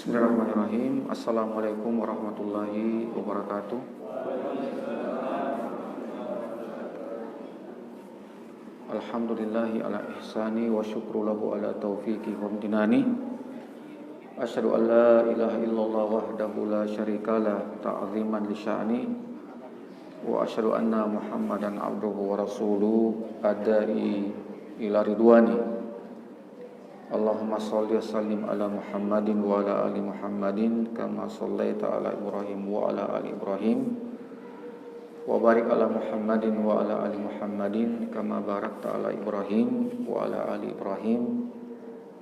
Bismillahirrahmanirrahim. Assalamualaikum warahmatullahi wabarakatuh. Alhamdulillahi ala ihsani wa syukru lahu ala taufiqi wa amtinani. Asyhadu an la ilaha illallah wahdahu la syarikalah ta'ziman li sya'ni wa asyhadu anna Muhammadan abduhu wa rasuluhu adai ila ridwani. Allahumma shalli wa sallim ala Muhammadin wa ala ali Muhammadin kama shallaita ala Ibrahim wa ala ali Ibrahim wa barik ala Muhammadin wa ala ali Muhammadin kama barakta ala Ibrahim wa ala ali Ibrahim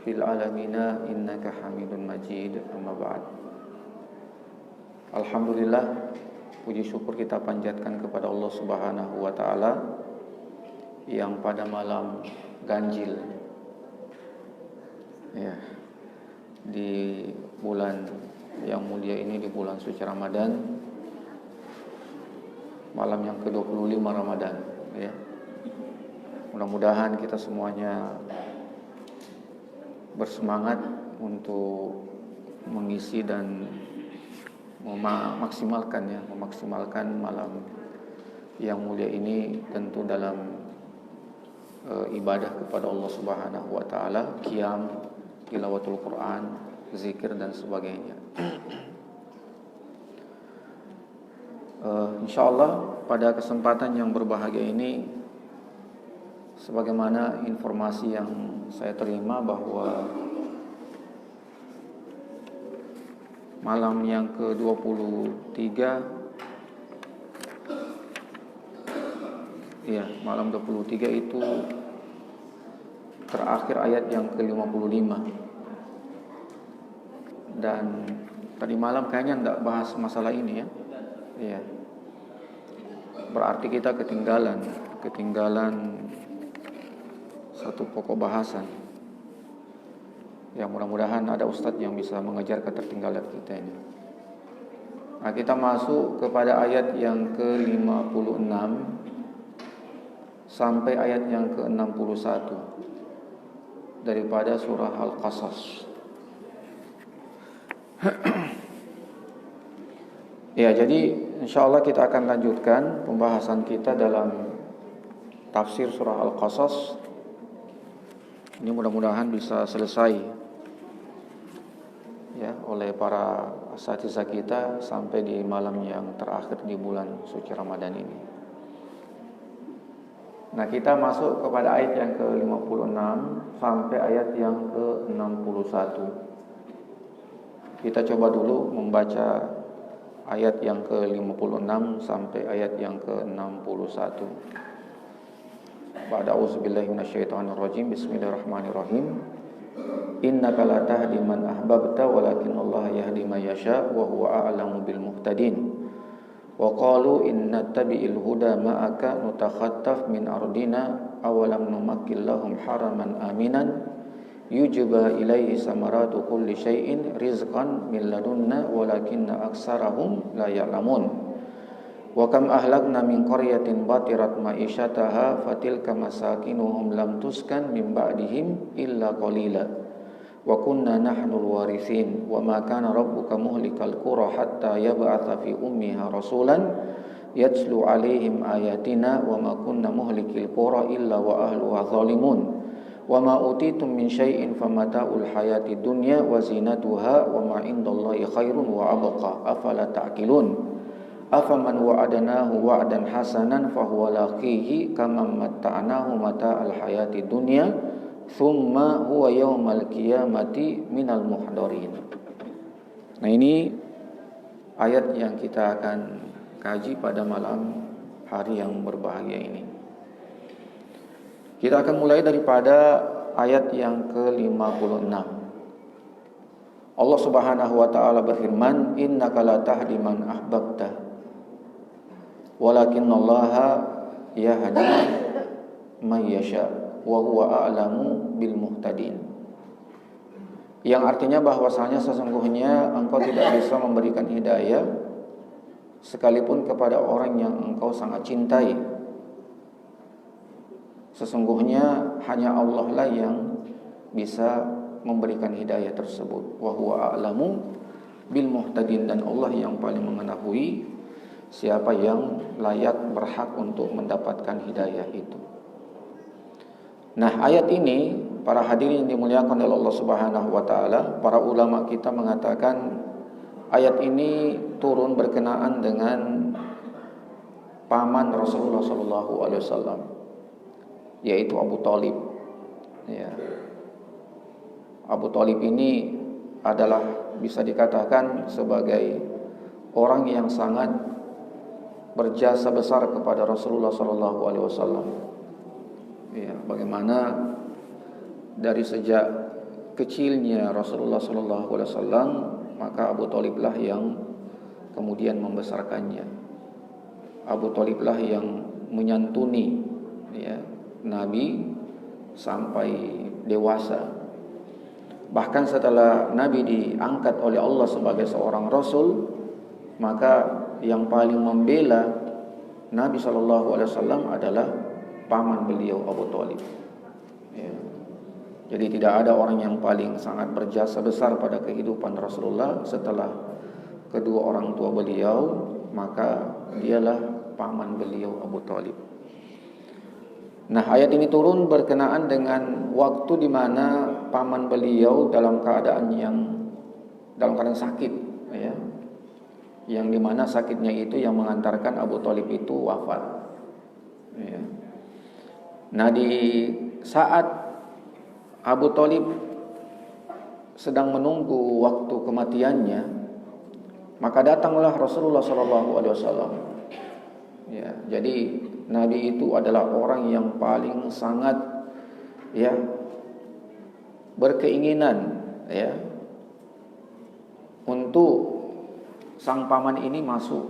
fil alamina innaka Hamidun Majid. Amma ba'd. Alhamdulillah, puji syukur kita panjatkan kepada Allah Subhanahu wa taala yang pada malam ganjil ya, di bulan yang mulia ini, di bulan suci Ramadan, malam yang ke-25 Ramadan ya. Mudah-mudahan kita semuanya bersemangat untuk mengisi dan memaksimalkan malam yang mulia ini, tentu dalam ibadah kepada Allah Subhanahu wa taala, qiyam, tilawatul Quran, zikir dan sebagainya. Insyaallah pada kesempatan yang berbahagia ini, sebagaimana informasi yang saya terima bahwa malam yang ke-23 ya, malam 23 itu terakhir ayat yang ke-55. Dan tadi malam kayaknya enggak bahas masalah ini ya. Iya. Berarti kita ketinggalan satu pokok bahasan. Ya, mudah-mudahan ada ustadz yang bisa mengejar ketertinggalan kita ini. Nah, kita masuk kepada ayat yang ke-56 sampai ayat yang ke-61 daripada surah Al-Qasas. Ya, jadi insyaallah kita akan lanjutkan pembahasan kita dalam tafsir surah Al-Qasas. Ini mudah-mudahan bisa selesai ya oleh para asatizah kita sampai di malam yang terakhir di bulan suci Ramadan ini. Nah, kita masuk kepada ayat yang ke-56 sampai ayat yang ke-61. Kita coba dulu membaca ayat yang ke-56 sampai ayat yang ke-61. Ba'da auzubillahi minasyaitonir rajim. Bismillahirrahmanirrahim. Innaka la tahdi man ahbabta walakin Allah yahdi man yasha wa huwa a'lamu bil muhtadin. Wa qalu inna tabi'il huda ma'aka nutakhattaf min ardina awalam numakkil lahum haraman aminan yujba ilaihi samaratu kulli syai'in rizqan min ladunna walakinna aksarahum la ya'lamun. Wa kam ahlakna min qaryatin batirat ma'isyataha fatilka masakinuhum lam tuskan min ba'dihim illa qalila wa kunna nahnul warithin wa ma kana rabbuka muhlikal qura hatta yab'atha fi ummiha rasulan yatslu alaihim ayatina wa ma kunna muhlikil qura illa wa ahluha zalimun wa ma utitum min syai'in famata'ul hayati dunya wa zinatuha wa ma indallahi khairun wa abqa afala ta'qilun. Afaman wa'adnahu wa'dan hasanan fahuwa laqihi kaman matta'nahu mata'al hayati dunya thumma huwa yaumal qiyamati minal muhdarin. Nah, ini ayat yang kita akan kaji pada malam hari yang berbahagia ini. Kita akan mulai daripada ayat yang ke-56. Allah Subhanahu wa taala berfirman, innaka la tahdi man ahbabta walakinallaha yahdi may yasha wa huwa a'lamu bil muhtadin. Yang artinya bahwasanya sesungguhnya engkau tidak bisa memberikan hidayah sekalipun kepada orang yang engkau sangat cintai. Sesungguhnya hanya Allah lah yang bisa memberikan hidayah tersebut. Wa huwa a'lamu bil muhtadin, dan Allah yang paling mengetahui siapa yang layak berhak untuk mendapatkan hidayah itu. Nah, ayat ini para hadirin yang dimuliakan oleh Allah Subhanahu wa taala, para ulama kita mengatakan ayat ini turun berkenaan dengan paman Rasulullah sallallahu alaihi wasallam, yaitu Abu Thalib. Ya. Abu Thalib ini adalah bisa dikatakan sebagai orang yang sangat berjasa besar kepada Rasulullah sallallahu alaihi wasallam. Ya, bagaimana dari sejak kecilnya Rasulullah sallallahu alaihi wasallam, maka Abu Thalib lah yang kemudian membesarkannya. Abu Thalib lah yang menyantuni ya Nabi sampai dewasa. Bahkan setelah Nabi diangkat oleh Allah sebagai seorang Rasul, maka yang paling membela Nabi sallallahu alaihi wasallam adalah paman beliau Abu Thalib. Ya. Jadi tidak ada orang yang paling sangat berjasa besar pada kehidupan Rasulullah setelah kedua orang tua beliau, maka dialah paman beliau Abu Thalib. Nah, ayat ini turun berkenaan dengan waktu di mana paman beliau dalam keadaan sakit, ya. Yang di mana sakitnya itu yang mengantarkan Abu Thalib itu wafat. Ya. Nah, di saat Abu Thalib sedang menunggu waktu kematiannya, maka datanglah Rasulullah SAW. Ya, jadi Nabi itu adalah orang yang paling sangat ya berkeinginan ya untuk sang paman ini masuk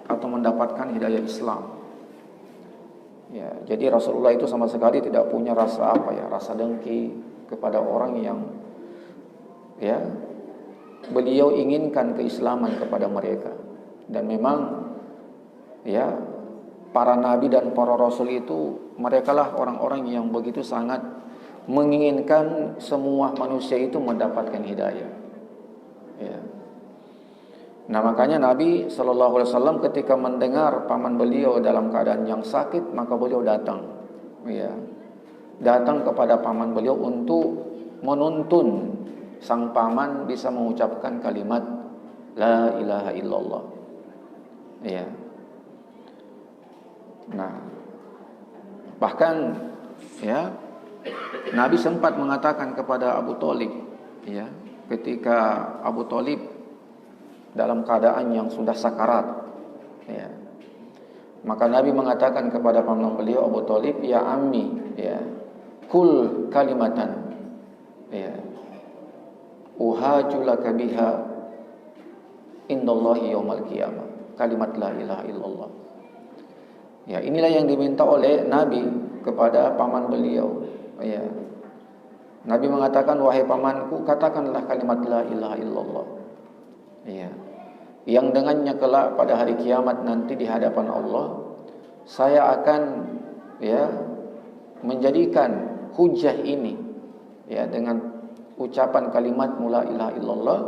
atau mendapatkan hidayah Islam. Ya, jadi Rasulullah itu sama sekali tidak punya rasa rasa dengki kepada orang yang ya beliau inginkan keislaman kepada mereka. Dan memang ya para nabi dan para rasul itu merekalah orang-orang yang begitu sangat menginginkan semua manusia itu mendapatkan hidayah. Ya. Nah, makanya Nabi sallallahu alaihi wasallam ketika mendengar paman beliau dalam keadaan yang sakit, maka beliau datang. Ya. Datang kepada paman beliau untuk menuntun sang paman bisa mengucapkan kalimat la ilaha illallah. Ya. Nah, bahkan ya Nabi sempat mengatakan kepada Abu Thalib ya, ketika Abu Thalib dalam keadaan yang sudah sakarat ya, maka Nabi mengatakan kepada paman beliau Abu Thalib, ya ammi ya, kul kalimatan ya uhajulaka biha indallahi yaumal qiyamah, kalimat la ilaha illallah. Ya, inilah yang diminta oleh Nabi kepada paman beliau. Ya. Nabi mengatakan, wahai pamanku, katakanlah kalimat la ilaha illallah. Ya. Yang dengannya kelak pada hari kiamat nanti di hadapan Allah, saya akan ya menjadikan hujah ini ya dengan ucapan kalimat la ilaha illallah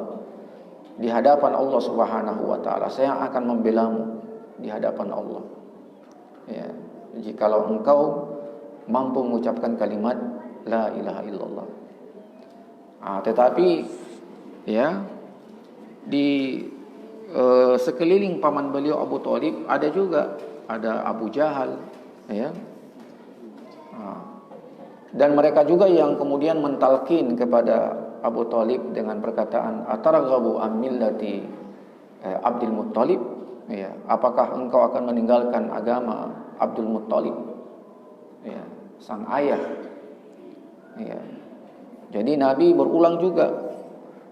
di hadapan Allah Subhanahu wa taala. Saya akan membelamu di hadapan Allah. Ya, jikalau engkau mampu mengucapkan kalimat la ilaha illallah. Tetapi ya di sekeliling paman beliau Abu Thalib ada Abu Jahal ya. Dan mereka juga yang kemudian mentalkin kepada Abu Thalib dengan perkataan atarghabu am millati Abdul Muttalib ya, apakah engkau akan meninggalkan agama Abdul Muttalib ya, sang ayah ya. Jadi Nabi berulang juga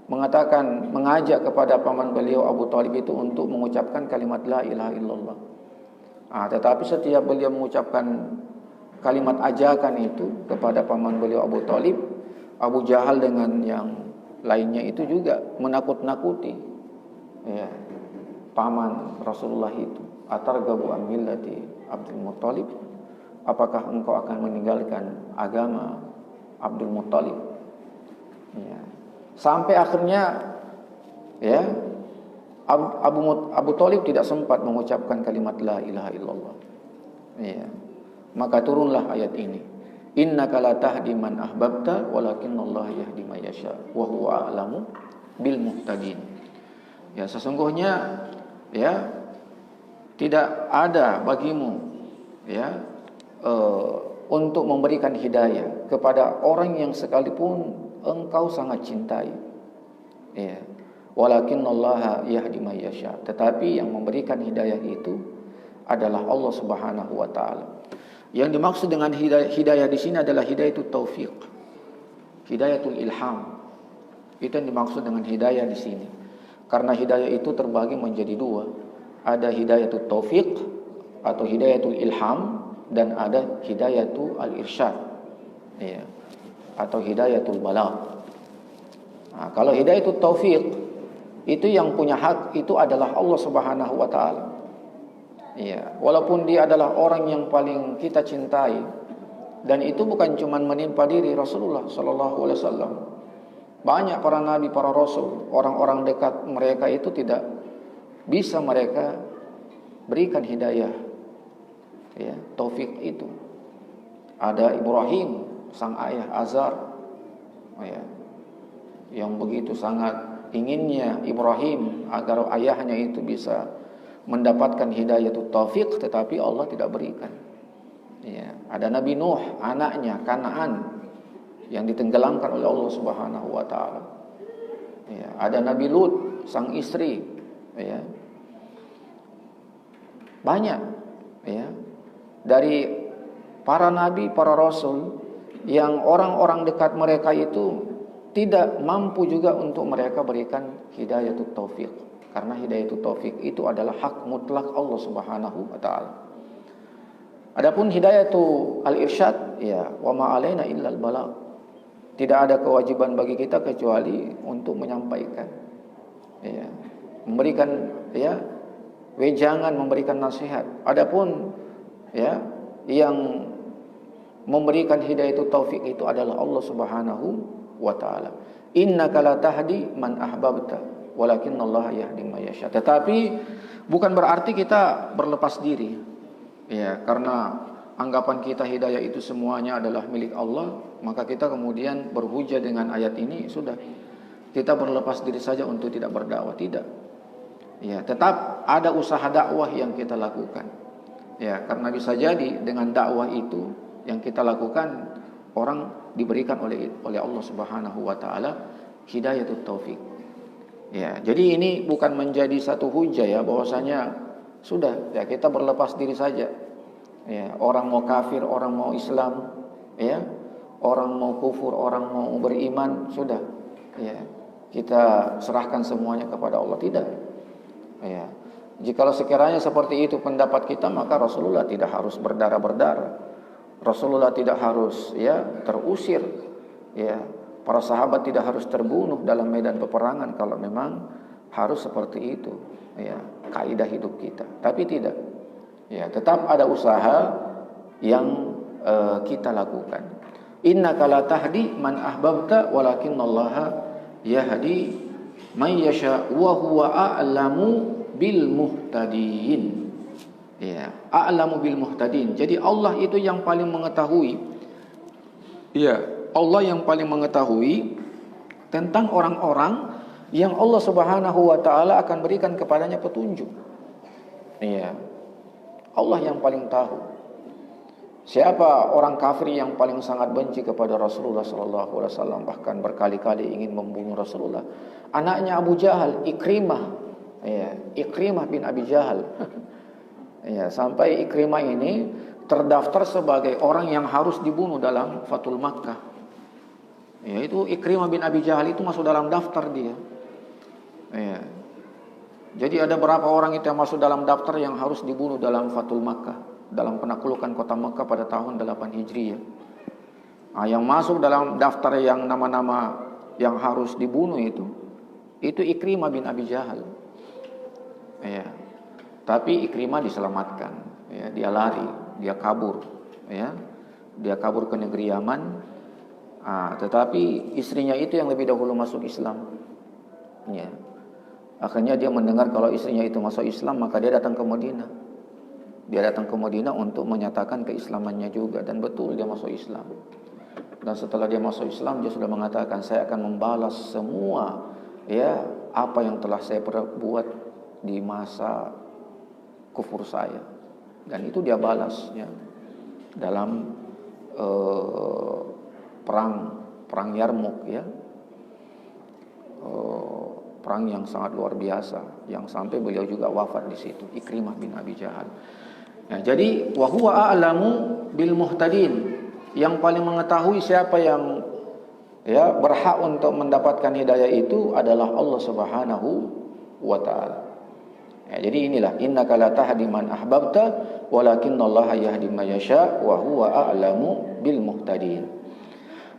mengajak kepada paman beliau Abu Thalib itu untuk mengucapkan kalimat la ilaha illallah. Tetapi setiap beliau mengucapkan kalimat ajakan itu kepada paman beliau Abu Thalib, Abu Jahal dengan yang lainnya itu juga menakut-nakuti ya, paman Rasulullah itu. Atargabu an millati Abdul Muttalib, apakah engkau akan meninggalkan agama Abdul Muttalib? Ya. Sampai akhirnya ya Abu Thalib tidak sempat mengucapkan kalimat la ilaha illallah. Ya. Maka turunlah ayat ini. Innaka la tahdi man ahbabta walakinallaha yahdi may yasha wa huwa a'lamu bil muhtadin. Ya, sesungguhnya ya tidak ada bagimu ya untuk memberikan hidayah kepada orang yang sekalipun engkau sangat cintai. Ya. Walakinallaha yahdi may yasha. Tetapi yang memberikan hidayah itu adalah Allah Subhanahu wa taala. Yang dimaksud dengan hidayah di sini adalah hidayatul taufik, hidayatul ilham. Itu yang dimaksud dengan hidayah di sini. Karena hidayah itu terbagi menjadi dua. Ada hidayatul taufik atau hidayatul ilham, dan ada hidayatul al-irsyad, ya, atau hidayatul balagh. Kalau hidayatul taufik itu yang punya hak itu adalah Allah Subhanahu wa taala. Ya, walaupun dia adalah orang yang paling kita cintai, dan itu bukan cuma menimpa diri Rasulullah sallallahu alaihi wasallam. Banyak para nabi, para rasul, orang-orang dekat mereka itu tidak bisa mereka berikan hidayah. Ya, taufik itu. Ada Ibrahim, sang ayah Azar, ya, yang begitu sangat inginnya Ibrahim agar ayahnya itu bisa mendapatkan hidayatut taufik, tetapi Allah tidak berikan. Ya, ada Nabi Nuh, anaknya Kanaan, yang ditenggelamkan oleh Allah Subhanahu wa taala. Ya, ada Nabi Lut, sang istri, ya. Banyak ya dari para nabi, para rasul yang orang-orang dekat mereka itu tidak mampu juga untuk mereka berikan hidayatut taufik, karena hidayatut taufik itu adalah hak mutlak Allah Subhanahu wa taala. Adapun hidayatul al-irsyad, ya, wa ma alaina illal balagh. Tidak ada kewajiban bagi kita kecuali untuk menyampaikan, ya, memberikan ya wejangan, memberikan nasihat. Adapun ya yang memberikan hidayatul taufik itu adalah Allah Subhanahu wa taala. Innaka la tahdi man ahbabta walakinallaha yahdi may yasha. Tetapi bukan berarti kita berlepas diri. Ya, karena anggapan kita hidayah itu semuanya adalah milik Allah, maka kita kemudian berhujah dengan ayat ini, sudah kita berlepas diri saja untuk tidak berdakwah. Tidak. Ya, tetap ada usaha dakwah yang kita lakukan. Ya, karena bisa jadi dengan dakwah itu yang kita lakukan, orang diberikan oleh Allah Subhanahu wa taala hidayatut taufik. Ya, jadi ini bukan menjadi satu hujah ya bahwasanya sudah ya kita berlepas diri saja. Ya, orang mau kafir, orang mau Islam, ya, orang mau kufur, orang mau beriman, sudah. Ya, kita serahkan semuanya kepada Allah. Tidak. Ya. Jikalau sekiranya seperti itu pendapat kita, maka Rasulullah tidak harus berdarah-berdarah. Rasulullah tidak harus ya terusir. Ya, para sahabat tidak harus terbunuh dalam medan peperangan kalau memang harus seperti itu. Ya, kaidah hidup kita. Tapi tidak. Ya, tetap ada usaha yang kita lakukan. Innaka la tahdi man ahbabta walakinallaha yahdi may yasha wa huwa a'lamu bil muhtadin. Ya, a'lamu bil muhtadin. Jadi Allah itu yang paling mengetahui. Ya, Allah yang paling mengetahui tentang orang-orang yang Allah Subhanahu wa taala akan berikan kepadanya petunjuk. Iya. Allah yang paling tahu. Siapa orang kafir yang paling sangat benci kepada Rasulullah sallallahu alaihi wasallam, bahkan berkali-kali ingin membunuh Rasulullah? Anaknya Abu Jahal, Ikrimah. Ya, Ikrimah bin Abi Jahal. Ya, sampai Ikrimah ini terdaftar sebagai orang yang harus dibunuh dalam Fathul Makkah. Yaitu Ikrimah bin Abi Jahal itu masuk dalam daftar dia. Ya. Jadi ada berapa orang itu yang masuk dalam daftar yang harus dibunuh dalam Fathul Makkah, dalam penaklukan kota Makkah pada tahun 8 Hijriah. Yang masuk dalam daftar yang nama-nama yang harus dibunuh itu Ikrimah bin Abi Jahal. Ya. Tapi Ikrimah diselamatkan. Ya, dia lari, dia kabur. Ya. Dia kabur ke negeri Yaman. Tetapi istrinya itu yang lebih dahulu masuk Islam. Ya. Akhirnya dia mendengar kalau istrinya itu masuk Islam, maka dia datang ke Madinah. Dia datang ke Madinah untuk menyatakan keislamannya juga, dan betul dia masuk Islam. Dan setelah dia masuk Islam, dia sudah mengatakan, saya akan membalas semua apa yang telah saya perbuat di masa kufur saya. Dan itu dia balas dalam perang Yarmuk perang yang sangat luar biasa, yang sampai beliau juga wafat di situ, Ikrimah bin Abi Jahal. Nah, jadi wa huwa a'lamu bil muhtadin, yang paling mengetahui siapa yang berhak untuk mendapatkan hidayah itu adalah Allah Subhanahu wa taala. Jadi inilah, innaka la tahdi man ahbabta walakinallaha yahdi man yasha wa huwa a'lamu bil muhtadin.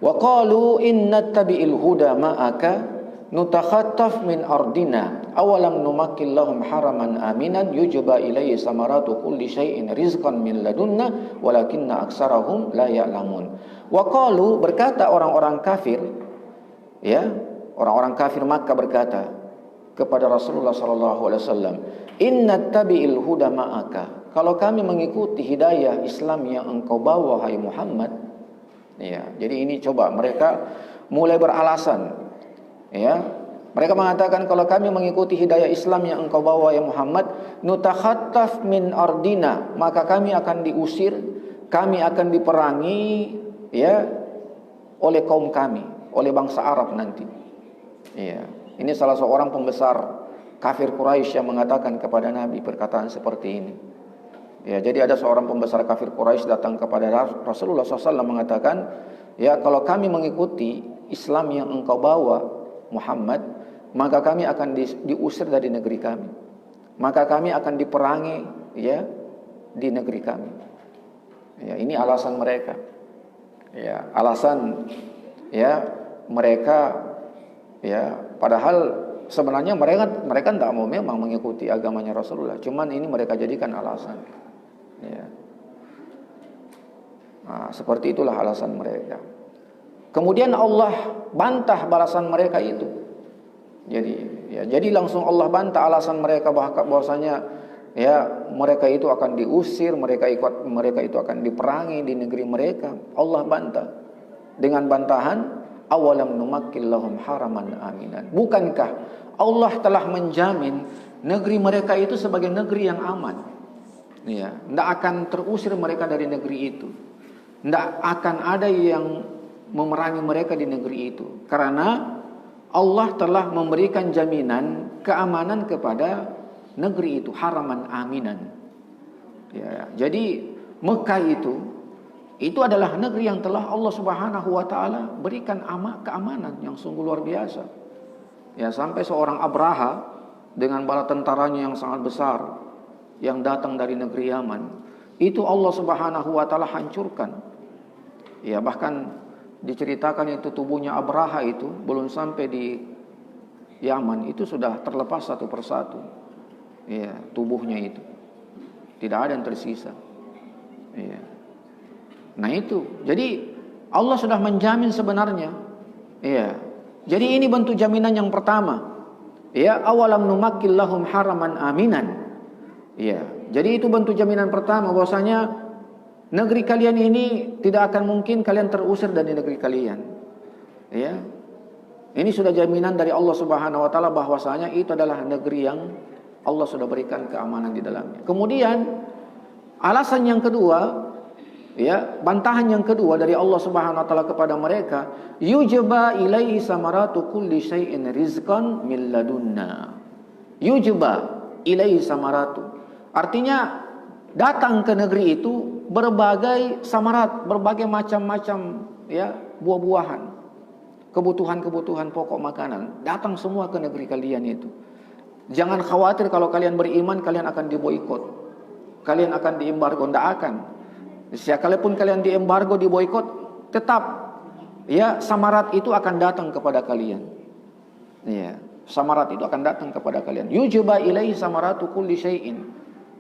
Wa qalu innattabi'il huda ma'aka nutakhattaf min ardina awalam numakkil lahum haraman aminan yujba ilayhi samaratu kulli syai'in rizqan min ladunna walakinna aksarahum la ya'lamun. Wa qalu, berkata orang-orang kafir, orang-orang kafir Makkah berkata kepada Rasulullah sallallahu alaihi wasallam, innattabi'il huda ma'aka, kalau kami mengikuti hidayah Islam yang engkau bawa hai Muhammad. Jadi ini coba mereka mulai beralasan. Mereka mengatakan kalau kami mengikuti hidayah Islam yang engkau bawa ya Muhammad, nutakhattaf min ardina, maka kami akan diusir, kami akan diperangi oleh kaum kami, oleh bangsa Arab nanti. Ini salah seorang pembesar kafir Quraisy yang mengatakan kepada Nabi perkataan seperti ini. Jadi ada seorang pembesar kafir Quraisy datang kepada Rasulullah SAW mengatakan, kalau kami mengikuti Islam yang engkau bawa Muhammad, maka kami akan diusir dari negeri kami, maka kami akan diperangi di negeri kami. Ini alasan mereka. Alasan mereka padahal sebenarnya mereka tidak mau memang mengikuti agamanya Rasulullah, cuman ini mereka jadikan alasan. Seperti itulah alasan mereka. Kemudian Allah bantah balasan mereka itu. Jadi langsung Allah bantah alasan mereka bahwasanya mereka itu akan diusir, mereka itu akan diperangi di negeri mereka. Allah bantah dengan bantahan awalam numakkil lahum haraman aminan. Bukankah Allah telah menjamin negeri mereka itu sebagai negeri yang aman? Tidak akan terusir mereka dari negeri itu. Tidak akan ada yang memerangi mereka di negeri itu, karena Allah telah memberikan jaminan keamanan kepada negeri itu, haraman aminan. Jadi Mekah itu adalah negeri yang telah Allah Subhanahu wa taala berikan keamanan yang sungguh luar biasa. Sampai seorang Abraha dengan bala tentaranya yang sangat besar yang datang dari negeri Yaman, itu Allah Subhanahu wa taala hancurkan. Bahkan diceritakan itu tubuhnya Abraha itu belum sampai di Yaman itu sudah terlepas satu persatu. Tubuhnya itu tidak ada yang tersisa. Nah itu, jadi Allah sudah menjamin sebenarnya. Jadi ini bentuk jaminan yang pertama. Awalam numakkil lahum haraman aminan. Jadi itu bentuk jaminan pertama bahwasanya negeri kalian ini tidak akan mungkin kalian terusir dari negeri kalian. Ini sudah jaminan dari Allah Subhanahu wa taala bahwasanya itu adalah negeri yang Allah sudah berikan keamanan di dalamnya. Kemudian alasan yang kedua, bantahan yang kedua dari Allah Subhanahu wa taala kepada mereka, yujba ilaihi samaratu kulli syai'in rizqan min ladunna. Yujba ilaihi samaratu. Artinya datang ke negeri itu berbagai samarat, berbagai macam-macam buah-buahan, kebutuhan-kebutuhan pokok makanan, datang semua ke negeri kalian itu. Jangan khawatir kalau kalian beriman kalian akan diboikot, kalian akan diembargo. Tidak akan. Sekalipun kalian diembargo, diboikot, tetap ya samarat itu akan datang kepada kalian. Ya, samarat itu akan datang kepada kalian. Yujba ilaihi samaratu kulli syai'in.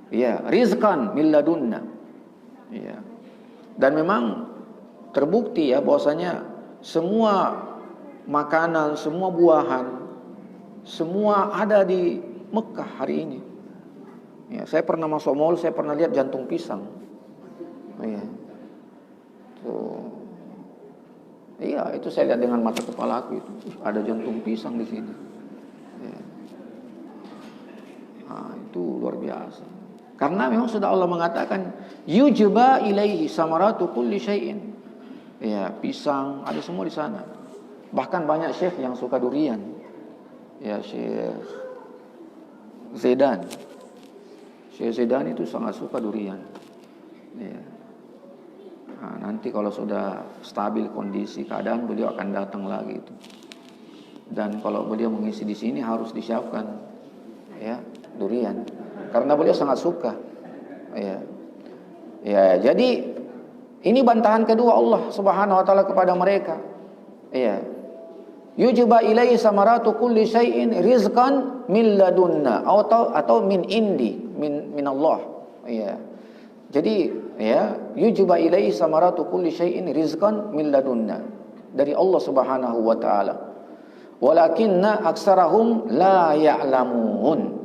Ya, rizqan min ladunna. Ya. Dan memang terbukti ya bahwasanya semua makanan, semua buahan, semua ada di Mekah hari ini. Ya, saya pernah masuk mall, saya pernah lihat jantung pisang. Ya. Tuh. Iya, itu saya lihat dengan mata kepala aku itu. Ada jantung pisang di sini. Ya. Nah, itu luar biasa. Karena memang sudah Allah mengatakan yujba ilaihi samaratu kulli syai'in. Ya, pisang ada semua di sana. Bahkan banyak syekh yang suka durian. Ya, Syekh Zedan. Syekh Zedan itu sangat suka durian. Ya. Nah, nanti kalau sudah stabil kondisi keadaan, beliau akan datang lagi itu. Dan kalau beliau mengisi di sini harus disiapkan ya durian, karena beliau sangat suka. Ya, ya. Jadi ini bantahan kedua Allah Subhanahu Wa Taala kepada mereka. Ya. Yujba ilaihi samaratu kulli syai'in rizqan min ladunna atau min indi min Allah. Ya. Jadi ya, yujba ilaihi samaratu kulli syai'in rizqan min ladunna, dari Allah Subhanahu wa taala. Walakinna aksarahum la ya'lamun.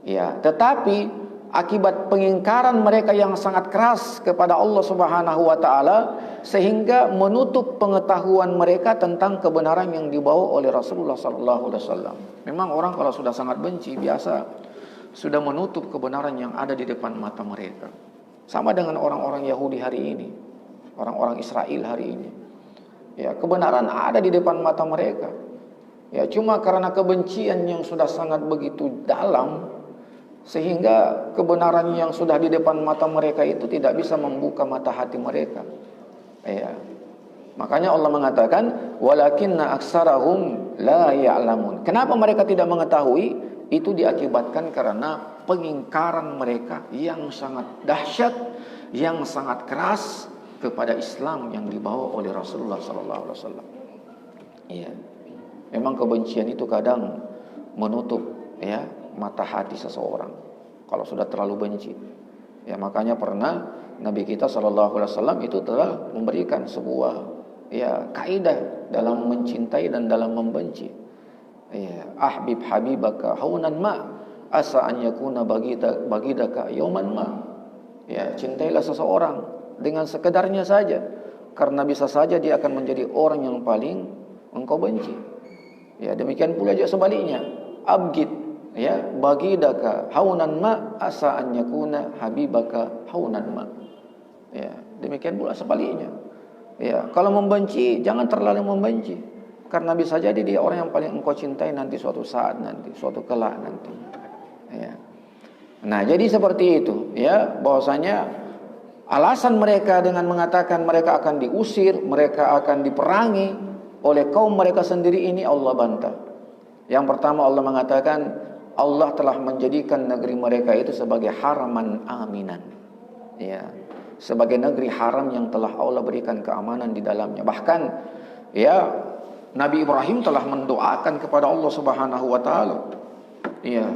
Ya, tetapi akibat pengingkaran mereka yang sangat keras kepada Allah Subhanahu wa taala sehingga menutup pengetahuan mereka tentang kebenaran yang dibawa oleh Rasulullah sallallahu alaihi wasallam. Memang orang kalau sudah sangat benci biasa sudah menutup kebenaran yang ada di depan mata mereka. Sama dengan orang-orang Yahudi hari ini, orang-orang Israel hari ini. Ya, kebenaran ada di depan mata mereka. Ya, cuma karena kebencian yang sudah sangat begitu dalam sehingga kebenaran yang sudah di depan mata mereka itu tidak bisa membuka mata hati mereka. Ya. Makanya Allah mengatakan walakinna aksarahum la ya'lamun. Kenapa mereka tidak mengetahui? Itu diakibatkan karena pengingkaran mereka yang sangat dahsyat, yang sangat keras kepada Islam yang dibawa oleh Rasulullah sallallahu alaihi wasallam. Iya. Memang kebencian itu kadang menutup ya mata hati seseorang kalau sudah terlalu benci. Ya, makanya pernah Nabi kita sallallahu alaihi wasallam itu telah memberikan sebuah ya kaidah dalam mencintai dan dalam membenci. Ya, ahbib habibaka haunan ma asa an yakuna bagidaka yauman ma. Ya, cintailah seseorang dengan sekedarnya saja karena bisa saja dia akan menjadi orang yang paling engkau benci. Ya, demikian pula juga sebaliknya. Abgid ya bagidaka haunan ma asa an yakuna habibaka haunan ma. Ya, demikian pula sebaliknya. Ya, kalau membenci jangan terlalu membenci. Karena bisa jadi dia orang yang paling engkau cintai nanti suatu saat nanti, suatu kelak nanti. Ya. Nah, jadi seperti itu, ya, bahwasanya alasan mereka dengan mengatakan mereka akan diusir, mereka akan diperangi oleh kaum mereka sendiri ini Allah bantah. Yang pertama Allah mengatakan Allah telah menjadikan negeri mereka itu sebagai haraman aminan. Ya, sebagai negeri haram yang telah Allah berikan keamanan di dalamnya. Bahkan ya Nabi Ibrahim telah mendoakan kepada Allah Subhanahu wa taala. Iya.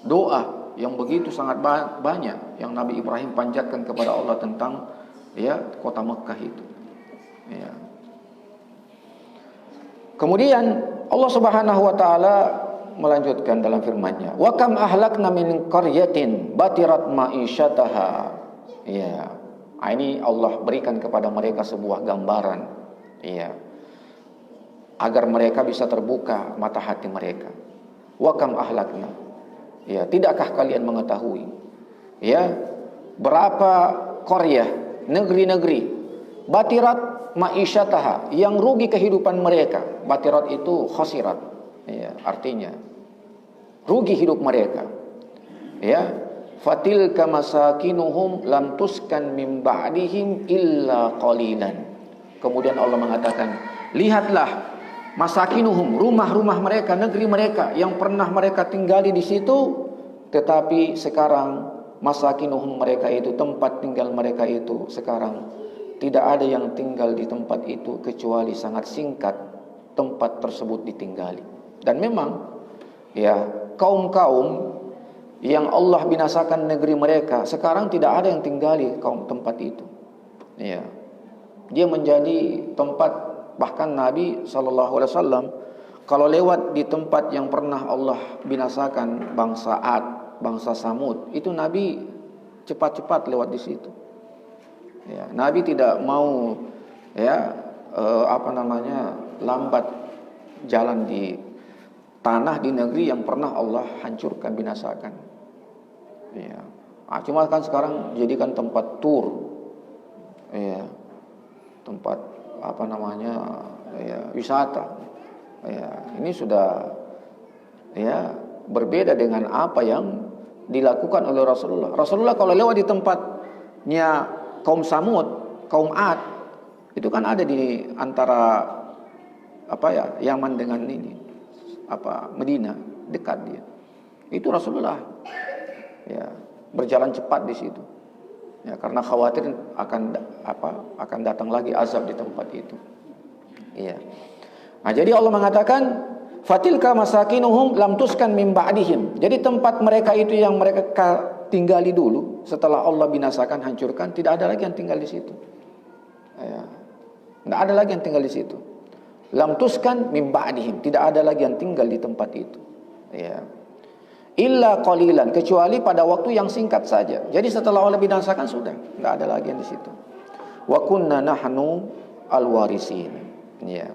Doa yang begitu sangat banyak yang Nabi Ibrahim panjatkan kepada Allah tentang ya kota Mekah itu. Iya. Kemudian Allah Subhanahu wa taala melanjutkan dalam firman-Nya, "Wa kam ahlakna min qaryatin batirat ma'isyataha." Iya. Ini Allah berikan kepada mereka sebuah gambaran. Iya. Agar mereka bisa terbuka mata hati mereka. Wa kam ahlakna. Ya, tidakkah kalian mengetahui ya berapa qaryah, negeri-negeri batirat ma'isyataha, yang rugi kehidupan mereka. Batirat itu khasirat. Ya, artinya rugi hidup mereka. Ya, fatilka masakinuhum lam tuskan min ba'dihim illa qalilan. Kemudian Allah mengatakan, lihatlah masakinuhum, rumah-rumah mereka, negeri mereka yang pernah mereka tinggali di situ, tetapi sekarang masakinuhum mereka itu, tempat tinggal mereka itu sekarang tidak ada yang tinggal di tempat itu kecuali sangat singkat tempat tersebut ditinggali. Dan memang ya, kaum-kaum yang Allah binasakan negeri mereka sekarang tidak ada yang tinggali kaum tempat itu. Ya. Dia menjadi tempat, bahkan Nabi SAW kalau lewat di tempat yang pernah Allah binasakan bangsa Ad, bangsa Samud, itu Nabi cepat-cepat lewat di situ. Ya, Nabi tidak mau lambat jalan di tanah di negeri yang pernah Allah hancurkan, binasakan. Ya. Cuma kan sekarang jadikan tempat tur, ya, tempat wisata. Ya, ini sudah berbeda dengan apa yang dilakukan oleh Rasulullah. Rasulullah kalau lewat di tempatnya kaum Samud, kaum Ad, itu kan ada di antara Yaman dengan Medina, dekat dia. Itu Rasulullah berjalan cepat di situ. Ya, karena khawatir akan datang lagi azab di tempat itu. Iya. Nah, jadi Allah mengatakan fatilka masakinuhum lam tuskan min ba'dihim. Jadi tempat mereka itu yang mereka tinggali dulu setelah Allah binasakan, hancurkan, tidak ada lagi yang tinggal di situ. Ya. Tidak ada lagi yang tinggal di situ. Lam tuskan min ba'dihim, tidak ada lagi yang tinggal di tempat itu. Ya. Illa qalilan, kecuali pada waktu yang singkat saja. Jadi setelah Allah binasakan sudah, tidak ada lagi yang di situ. Wa kunna nahnu al-warisin. Ya.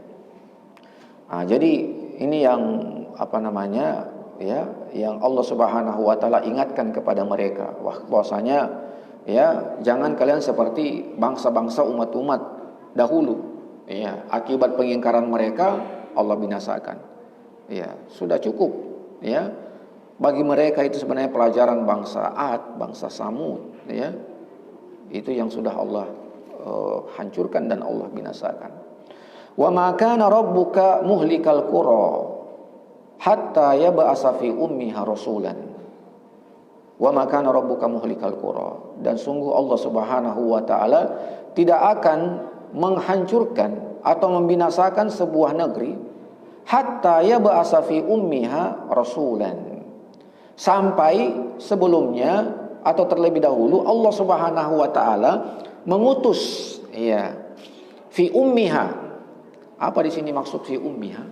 Nah, jadi ini yang yang Allah Subhanahu wa taala ingatkan kepada mereka, bahwasanya jangan kalian seperti bangsa-bangsa umat-umat dahulu. Ya, akibat pengingkaran mereka Allah binasakan. Ya, sudah cukup. Ya. Bagi mereka itu sebenarnya pelajaran bangsa Ad, bangsa Samud, ya. Itu yang sudah Allah hancurkan dan Allah binasakan. Wa ma kana rabbuka muhlikal qura hatta yab'asa fi ummiha rasulan. Wa ma kana rabbuka muhlikal qura, dan sungguh Allah Subhanahu wa taala tidak akan menghancurkan atau membinasakan sebuah negeri hatta yab'asa fi ummiha rasulan, sampai sebelumnya atau terlebih dahulu Allah Subhanahu wa taala mengutus fi ummiha. Apa di sini maksud fi ummiha?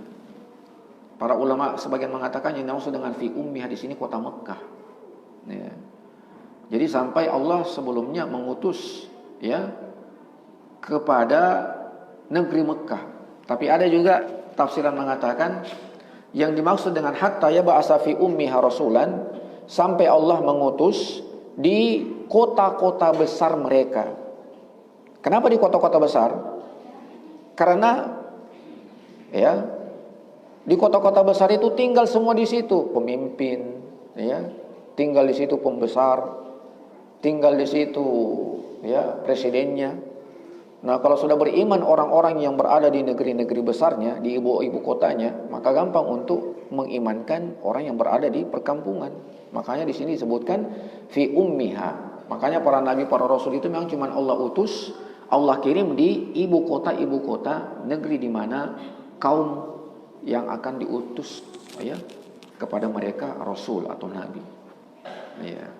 Para ulama sebagian mengatakan yang dimaksud dengan fi ummiha di sini kota Mekah. Ya. Jadi sampai Allah sebelumnya mengutus kepada negeri Mekah. Tapi ada juga tafsiran mengatakan yang dimaksud dengan hatta yab'asa fi ummiha rasulan, sampai Allah mengutus di kota-kota besar mereka. Kenapa di kota-kota besar? Karena di kota-kota besar itu tinggal semua di situ pemimpin, tinggal di situ pembesar, tinggal di situ presidennya. Nah, kalau sudah beriman orang-orang yang berada di negeri-negeri besarnya, di ibu-ibu kotanya, maka gampang untuk mengimankan orang yang berada di perkampungan. Makanya di sini disebutkan fi ummiha. Makanya para nabi, para rasul itu memang cuma Allah utus, Allah kirim di ibu kota negeri di mana kaum yang akan diutus kepada mereka rasul atau nabi. Ya.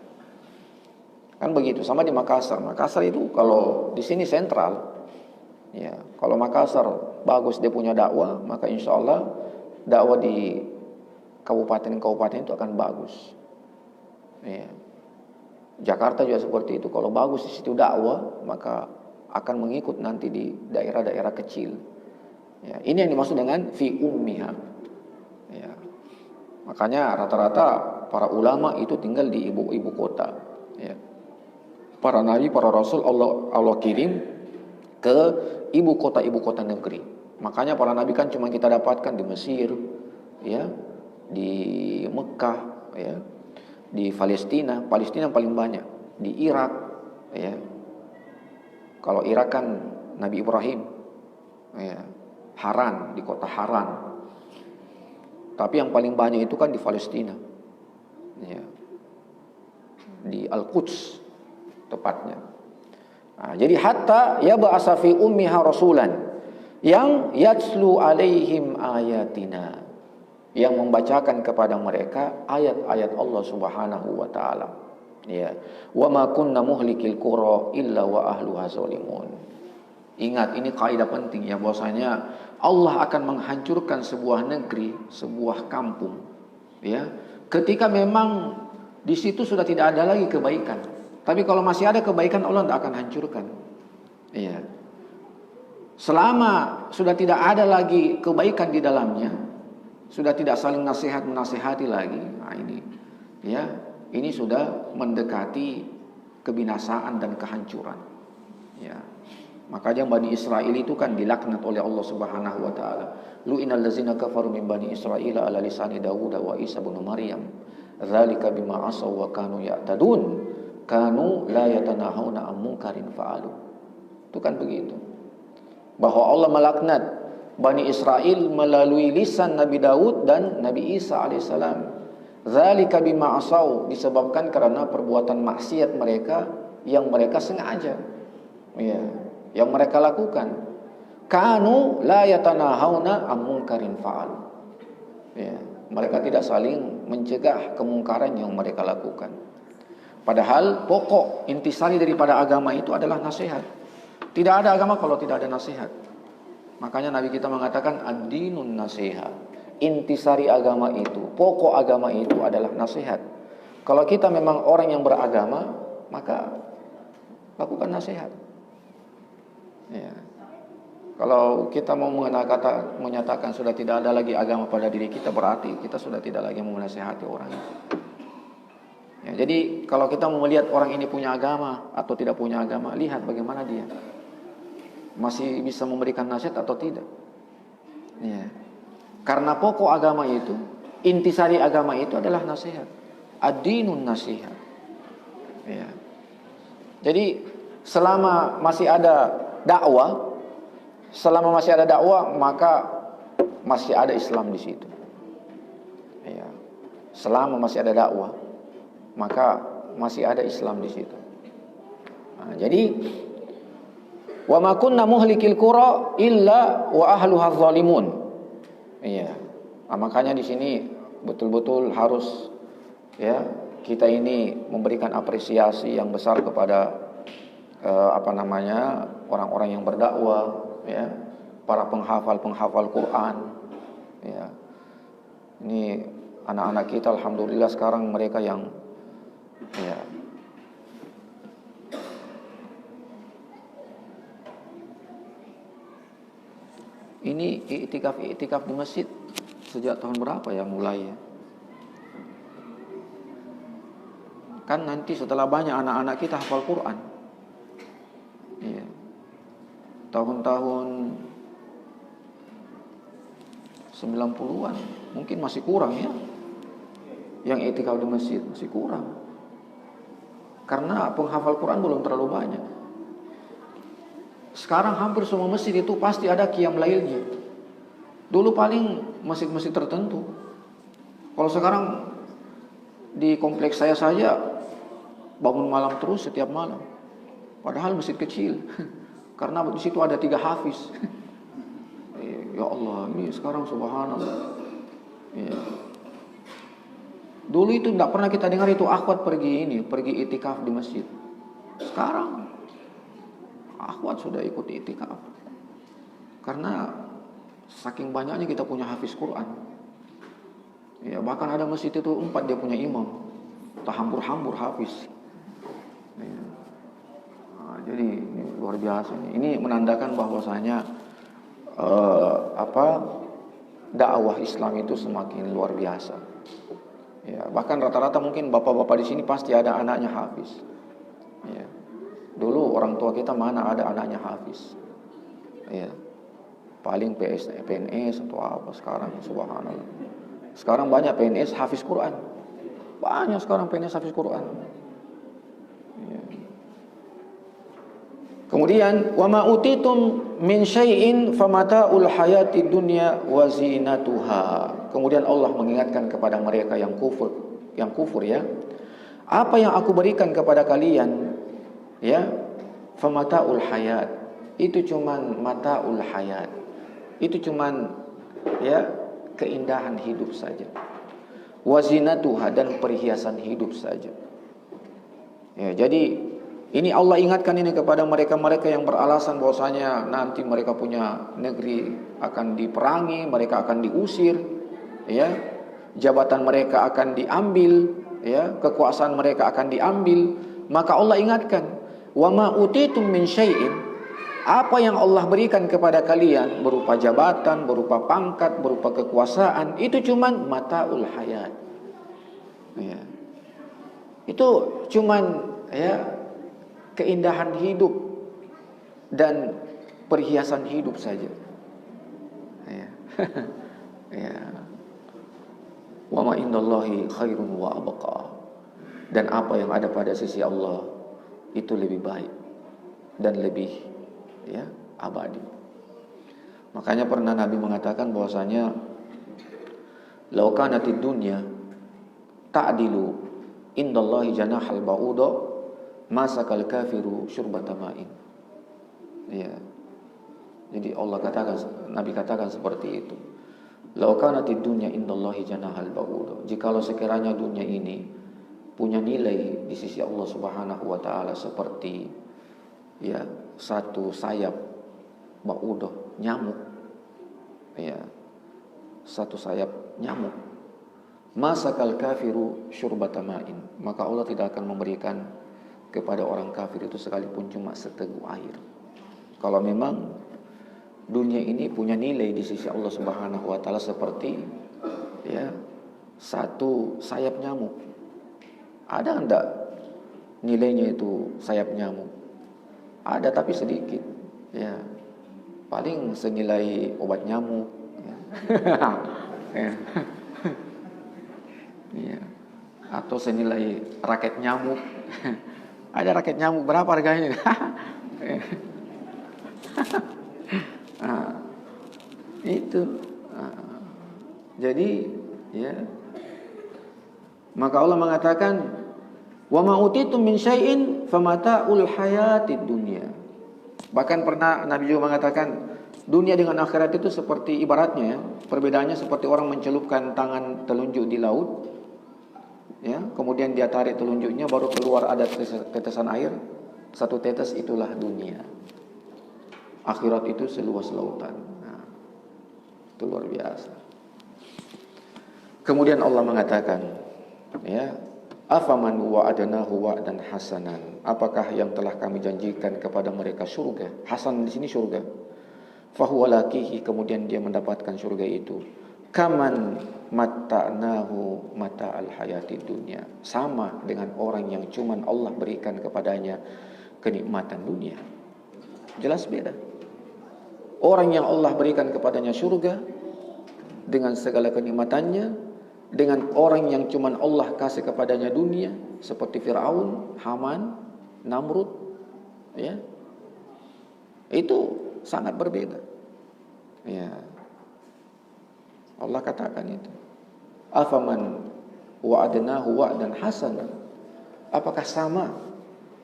Kan begitu, sama di Makassar. Makassar itu kalau di sini sentral. Ya, kalau Makassar bagus dia punya dakwah, maka insya Allah dakwah di kabupaten-kabupaten itu akan bagus. Ya. Jakarta juga seperti itu. Kalau bagus di situ dakwah, maka akan mengikut nanti di daerah-daerah kecil. Ya, ini yang dimaksud dengan fi ummiha. Ya. Makanya rata-rata para ulama itu tinggal di ibu kota. Ya. Para nabi, para rasul Allah kirim ke ibu kota negeri. Makanya para nabi kan cuma kita dapatkan di Mesir, di Mekah, di Palestina paling banyak, di Irak, Kalau Irak kan Nabi Ibrahim, Haran, di kota Haran. Tapi yang paling banyak itu kan di Palestina, ya, di Al-Quds tepatnya. Nah, jadi hatta ya ba'asa fi ummiha rasulan yang yatslu alaihim ayatina, yang membacakan kepada mereka ayat-ayat Allah Subhanahu wa taala. Ya, wa ma kunna muhlikil qura illa wa ahluha zalimun. Ingat, ini kaidah penting ya, bahwasanya Allah akan menghancurkan sebuah negeri, sebuah kampung, ya, ketika memang di situ sudah tidak ada lagi kebaikan. Tapi kalau masih ada kebaikan, Allah tidak akan hancurkan. Iya. Selama sudah tidak ada lagi kebaikan di dalamnya, sudah tidak saling nasihat menasihati lagi, nah ini, ya, ini sudah mendekati kebinasaan dan kehancuran. Ya. Makanya Bani Israel itu kan dilaknat oleh Allah Subhanahu wa taala. Lu'inal ladzina kafaru min Bani Israil ala lisani Dawud wa Isa bin Maryam. Dzalika bima asaw wa kanu ya'tadun. Kanu la yatanahuna 'an munkarin fa'alu. Itu kan begitu. Bahwa Allah melaknat Bani Israel melalui lisan Nabi Daud dan Nabi Isa alaihissalam. Dzalika bima asaw, disebabkan karena perbuatan maksiat mereka yang mereka sengaja. Ya, yang mereka lakukan. Kanu la yatanahuna 'an munkarin fa'al. Ya, mereka tidak saling mencegah kemungkaran yang mereka lakukan. Padahal pokok intisari daripada agama itu adalah nasihat. Tidak ada agama kalau tidak ada nasihat. Makanya Nabi kita mengatakan ad-dinun nasihat. Intisari agama itu, pokok agama itu adalah nasihat. Kalau kita memang orang yang beragama, maka lakukan nasihat. Ya. Kalau kita mau menyatakan sudah tidak ada lagi agama pada diri kita, berarti kita sudah tidak lagi mau menasihati orang itu. Ya, jadi kalau kita mau melihat orang ini punya agama atau tidak punya agama, lihat bagaimana dia, masih bisa memberikan nasihat atau tidak. Ya. Karena pokok agama itu, intisari agama itu adalah nasihat. Ad-dinun nasihat. Ya. Jadi selama masih ada dakwah, maka masih ada Islam di situ. Ya. Selama masih ada dakwah, maka masih ada Islam di situ. Nah, jadi wa ma kunna muhlikil qura illa wa ahluha zalimun. Iya. Nah, makanya di sini betul-betul harus, ya, kita ini memberikan apresiasi yang besar kepada orang-orang yang berdakwah, ya, para penghafal Quran, ya. Ini anak-anak kita alhamdulillah sekarang mereka yang, ya, ini iktikaf di masjid sejak tahun berapa ya mulai ya? Kan nanti setelah banyak anak-anak kita hafal Quran, ya, tahun-tahun 90-an mungkin masih kurang ya, yang iktikaf di masjid masih kurang. Karena penghafal Quran belum terlalu banyak. Sekarang hampir semua masjid itu pasti ada qiyam lailnya. Dulu paling masjid-masjid tertentu. Kalau sekarang di kompleks saya saja bangun malam terus setiap malam. Padahal masjid kecil. Karena di situ ada 3 hafiz. Ya Allah, ini sekarang subhanallah. Ya. Dulu itu tidak pernah kita dengar itu akhwat pergi itikaf di masjid. Sekarang akhwat sudah ikut itikaf. Karena saking banyaknya kita punya hafiz Quran. Ya, bahkan ada masjid itu 4 dia punya imam. Hambur-hambur hafiz. Ya. Nah, jadi ini luar biasa ini. Ini menandakan bahwasanya dakwah Islam itu semakin luar biasa. Ya, bahkan rata-rata mungkin bapak-bapak di sini pasti ada anaknya hafiz. Ya. Dulu orang tua kita mana ada anaknya hafiz. Ya. Paling PNS atau apa, sekarang subhanallah. Sekarang banyak PNS hafiz Quran. Banyak sekarang PNS hafiz Quran. Ya. Kemudian wa ma utitum min syai'in famata'ul hayatid dunya wa zinatuha. Kemudian Allah mengingatkan kepada mereka yang kufur ya. Apa yang aku berikan kepada kalian ya, famata'ul hayat. Itu cuman mata'ul hayat. Itu cuman ya keindahan hidup saja. Wa zinatuha, dan perhiasan hidup saja. Ya, jadi ini Allah ingatkan ini kepada mereka-mereka yang beralasan bahwasanya nanti mereka punya negeri akan diperangi, mereka akan diusir, ya. Jabatan mereka akan diambil, ya, kekuasaan mereka akan diambil. Maka Allah ingatkan, "Wa ma utitum min syai'in", apa yang Allah berikan kepada kalian berupa jabatan, berupa pangkat, berupa kekuasaan, itu cuman mataul hayat. Ya. Itu cuman ya keindahan hidup dan perhiasan hidup saja. Ya. Ya. Wa ma indallahi khairun wa abqa. Dan apa yang ada pada sisi Allah itu lebih baik dan lebih ya abadi. Makanya pernah Nabi mengatakan bahwasanya law kanatid dunya ta'dilu indallahi janahal ba'uda masakal kafiru syurbata ma'in. Ya. Jadi Allah katakan, Nabi katakan seperti itu. Law kanatid dunya indallahi janahal ba'uda. Jikalau sekiranya dunia ini punya nilai di sisi Allah Subhanahu wa taala seperti ya satu sayap ba'udah, nyamuk. Ya. Satu sayap nyamuk. Masakal kafiru syurbata ma'in. Maka Allah tidak akan memberikan kepada orang kafir itu sekalipun cuma seteguk air. Kalau memang dunia ini punya nilai di sisi Allah Subhanahu wa taala seperti ya satu sayap nyamuk. Ada enggak nilainya itu sayap nyamuk? Ada, tapi sedikit. Ya. Paling senilai obat nyamuk. Ya. Ya. Ya. Atau senilai raket nyamuk. Ada raket nyamuk berapa harganya? Nah, itu. Jadi ya. Maka Allah mengatakan wa ma utitum min syai'in famata'ul hayatid dunya. Bahkan pernah Nabi juga mengatakan dunia dengan akhirat itu seperti ibaratnya ya, perbedaannya seperti orang mencelupkan tangan telunjuk di laut. Ya, kemudian dia tarik telunjuknya baru keluar ada tetesan air, satu tetes, itulah dunia. Akhirat itu seluas lautan. Nah, itu luar biasa. Kemudian Allah mengatakan, ya, afaman wa'adnahu wa'dan hasanan. Apakah yang telah kami janjikan kepada mereka surga? Hasan di sini surga. Fahuwa laqihi, kemudian dia mendapatkan surga itu. Kaman matta'nahu mata'al hayatid dunya. Sama dengan orang yang cuman Allah berikan kepadanya kenikmatan dunia. Jelas beda. Orang yang Allah berikan kepadanya surga dengan segala kenikmatannya, dengan orang yang cuman Allah kasih kepadanya dunia seperti Firaun, Haman, Namrud, ya. Itu sangat berbeda. Ya. Allah katakan itu. Afaman wa'adnahu wa'dan hasanan. Apakah sama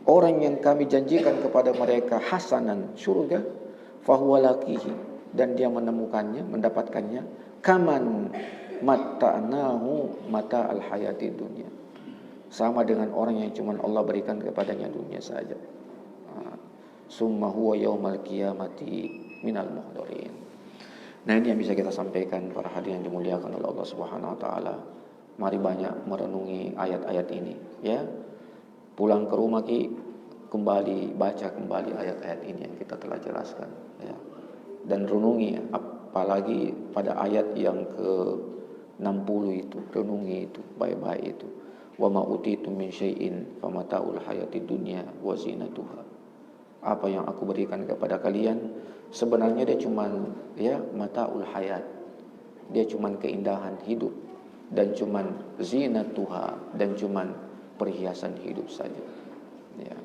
orang yang kami janjikan kepada mereka hasanan, surga, fahuwa laqihi, dan dia menemukannya, mendapatkannya, kaman matta'nahu mata'al hayatid dunya. Sama dengan orang yang cuma Allah berikan kepadanya dunia saja. Summa huwa yaumal qiyamati minal muhdarin. Nah, ini yang bisa kita sampaikan para hadirin yang dimuliakan oleh Allah Subhanahu wa taala. Mari banyak merenungi ayat-ayat ini, ya. Pulang ke rumah kembali baca kembali ayat-ayat ini yang kita telah jelaskan, ya. Dan renungi, apalagi pada ayat yang ke-60 itu, renungi itu baik-baik itu. Wa ma utitum min syai'in famata'ul hayatid dunya wa zinatuha. Apa yang aku berikan kepada kalian sebenarnya dia cuman ya mataul hayat. Dia cuman keindahan hidup dan cuman zinatuha, dan cuman perhiasan hidup saja. Ya.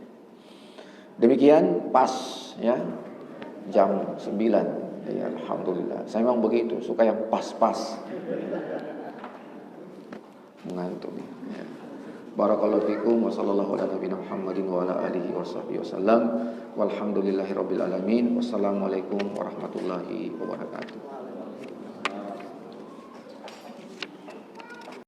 Demikian pas ya, jam 9. Ya, alhamdulillah. Saya memang begitu, suka yang pas-pas. Mengantuk ya. Barakallahu fikum wa sallallahu ala nabiyina Muhammadin wa ala alihi washabbihi wasallam. Walhamdulillahirabbil alamin. Wassalamualaikum warahmatullahi wabarakatuh.